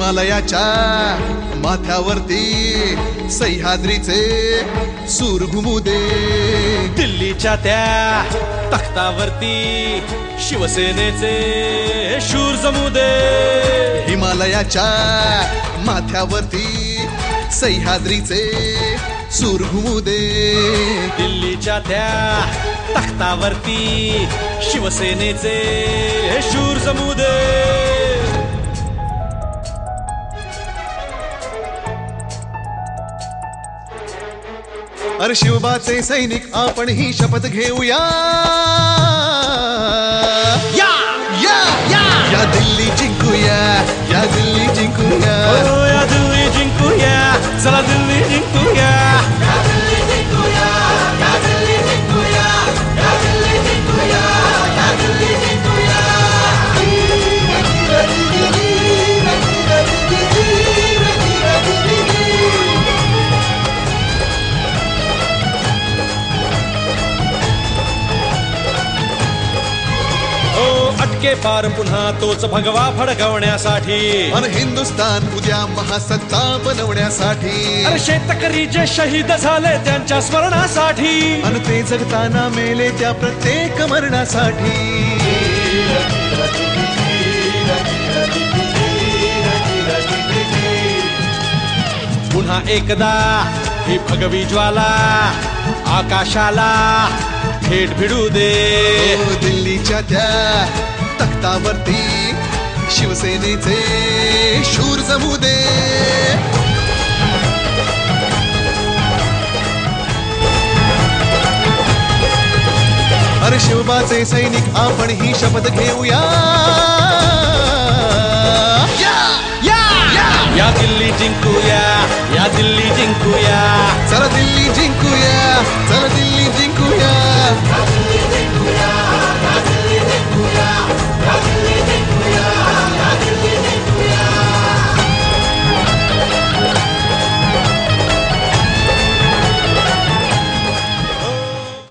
हिमालयाच्या माथ्यावरती सह्याद्रीचे सूर घुमू दे. दिल्लीच्या त्या तख्तावरती शिवसेनेचे शूर जमू दे. हिमालयाच्या माथ्यावरती सह्याद्रीचे सूर घुमू दे. दिल्लीच्या त्या तख्तावरती शिवसेनेचे शूर जमू दे. अरे शिवबाचे सैनिक आपण ही शपथ घेऊया. या या या या दिल्ली जिंकूया, या दिल्ली जिंकूया. ओ या दिल्ली जिंकूया, चला दिल्ली जिंकूया. या दिल्ली जिंकूया, या दिल्ली जिंकूया, या दिल्ली जिंकूया, या दिल्ली जिंकूया. अटके पार पुन्हा तोच भगवा फडकवण्यासाठी. अन हिंदुस्तान उद्या महासत्ता बनवण्यासाठी. अरे शेतकरी जे शहीद झाले त्यांच्या स्मरणासाठी. अन ते जगताना मेले त्या प्रत्येक मरणासाठी. पुन्हा एकदा ही भगवी ज्वाला आकाशाला थेट भिडू दे. ओ दिल्लीच्या त्या तख्तावरती शिवसेनेचे शूर जमू दे. अरे शिवबाचे सैनिक आपण ही शपथ घेऊया. या या या या दिल्ली जिंकूया, या दिल्ली जिंकूया. चला दिल्ली जिंकूया, चला दिल्ली जिंकूया.